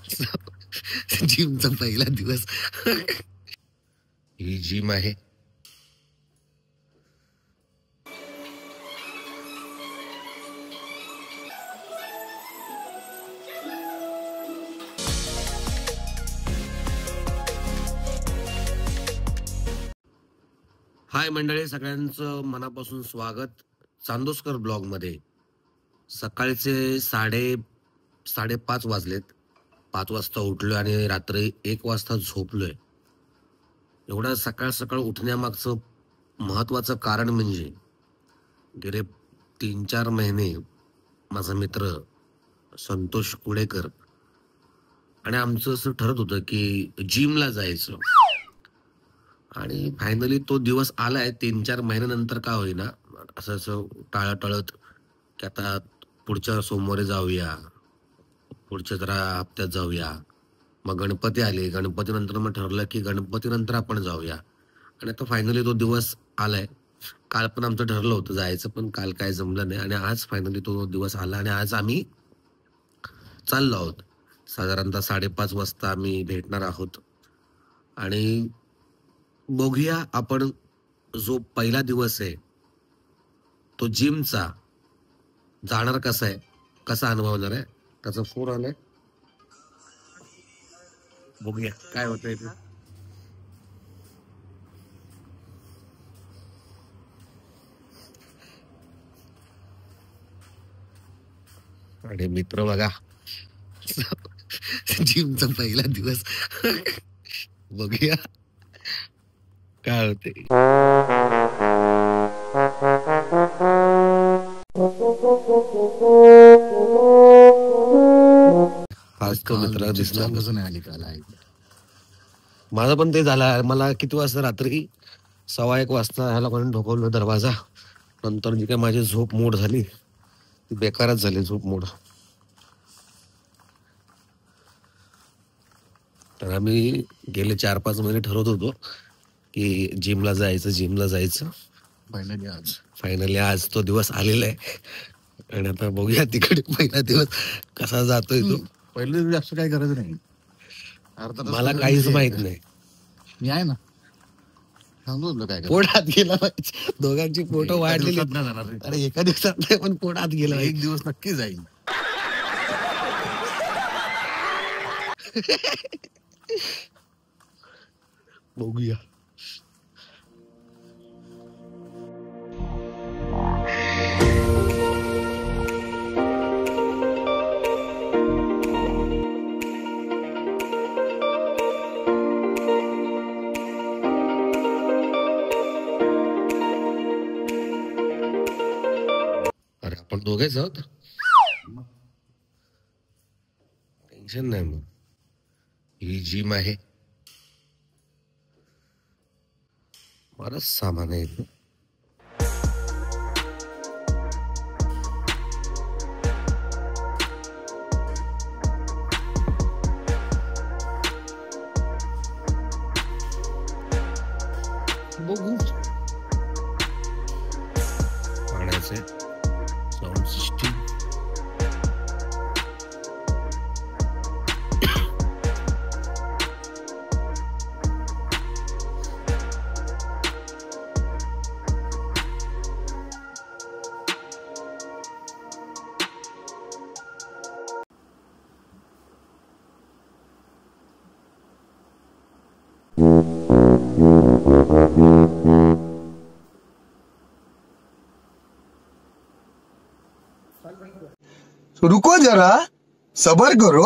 जिमचा पहिला दिवस. ही जिम आहे. हाय मंडळी, सगळ्यांचं मनापासून स्वागत चांदोसकर ब्लॉग मध्ये. सकाळचे 5:30 वाजलेत. 5 वाजता उठलोय आणि रात्री 1 वाजता झोपलोय. एवढा सकाळ सकाळ उठण्यामागचं महत्वाचं कारण म्हणजे गेले 3-4 महिने माझा मित्र संतोष कुडेकर आणि आमचं असं ठरत होतं की जिमला जायचं. आणि फायनली तो दिवस आलाय. 3-4 महिन्यानंतर का होईना असं टाळत की आता पुढच्या सोमवारी जाऊया, पुढच्या जरा हप्त्यात जाऊया. मग गणपती आले, गणपतीनंतर मग ठरलं की गणपतीनंतर आपण जाऊया. आणि आता फायनली तो दिवस आलाय. काल पण आमचं ठरलं होतं जायचं, पण काल काय जमलं नाही. आणि आज फायनली तो दिवस आला आणि आज आम्ही चाललो आहोत. साधारणतः 5:30 वाजता आम्ही भेटणार आहोत. आणि बघूया आपण जो पहिला दिवस आहे तो जिमचा जाणार कसा आहे, कसा अनुभवणार आहे. त्याचा फोन आलाय, बघूया काय होतंय ते. आणि मित्र बघा, जिमचा पहिला दिवस. बघूया काय होते. आज तो मित्र दिसला नाही. माझं पण ते झालं. मला किती वाजता, रात्री 1:15 वाजता ह्याला कोणी ढोकवलं दरवाजा. नंतर जी काय माझी झोप मोड झाली ती बेकारच झाली, झोप मोड. तर आम्ही गेले 4-5 महिने ठरवत होतो की जिमला जायचं. फायनली आज तो दिवस आलेला आहे. आणि आता बघूया तिकडे पहिला दिवस कसा जातोय तो. पहिले दिवस असं काही गरज नाही. मला काहीच माहित नाही. मी आहे ना, सांगतो तुला काय पोटात गेला पाहिजे. दोघांची फोटो वाढलेली. अरे एका दिवसात नाही, पण पोटात गेला. एक दिवस नक्की जाईल. बघूया. अरे आपण दोघेच आहोत, टेन्शन नाही. मग ही जिम आहे, बरंच सामान आहे इथं. बघू. पाण्याचे साऊंड सिस्टीम. रुको जरा, सबर करो.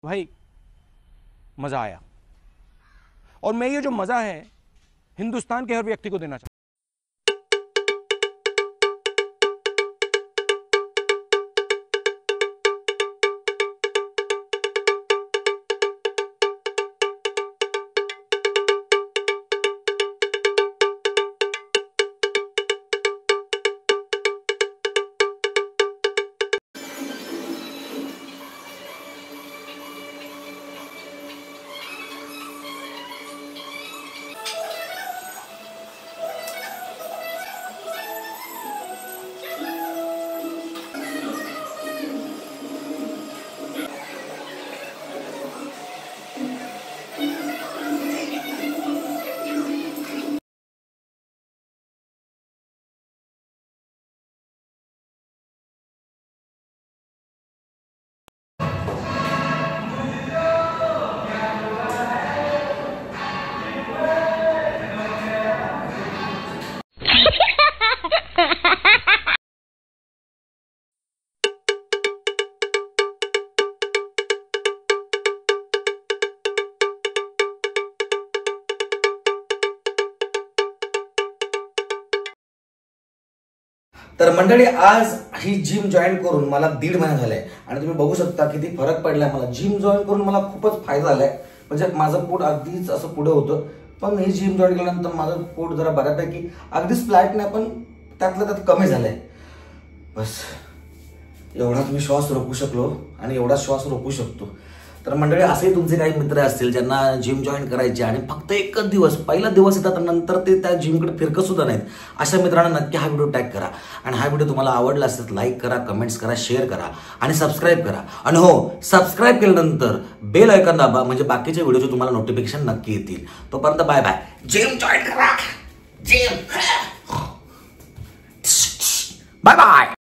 भाई मजा आया, और मैं ये जो मजा है हिंदुस्तान के हर व्यक्ति को देना चाहता हूं। तर मंडळी, आज ही जिम जॉईन करून मला 1.5 महिना झालाय आणि तुम्ही बघू शकता किती फरक पडलाय मला. जिम जॉईन करून मला खूपच फायदा झालाय. म्हणजे माझं पोट अगदीच असं पुढे होतं, पण ही जिम जॉईन केल्यानंतर माझं पोट जरा बऱ्यापैकी अगदीच फ्लॅट नाही, पण त्यातलं त्यात कमी झालंय. बस एवढाच मी श्वास रोखू शकलो आणि एवढा श्वास रोखू शकतो. तर मंडळी, असे तुमचे काही मित्र असतील ज्यांना जिम जॉईन करायचे आणि फक्त एकच दिवस, पहिला दिवस येतात नंतर ते त्या जिमकडे फिरकत सुद्धा नाहीत, अशा मित्रांना नक्की हा व्हिडिओ टॅग करा. आणि हा व्हिडिओ तुम्हाला आवडला असेल लाईक करा, कमेंट्स करा, शेअर करा आणि सबस्क्राईब करा. आणि हो, सबस्क्राईब केल्यानंतर बेल आयकॉन दाबा, म्हणजे बाकीच्या व्हिडिओचे तुम्हाला नोटिफिकेशन नक्की येतील. तोपर्यंत बाय बाय. जिम जॉईन करा, जिम. Bye bye.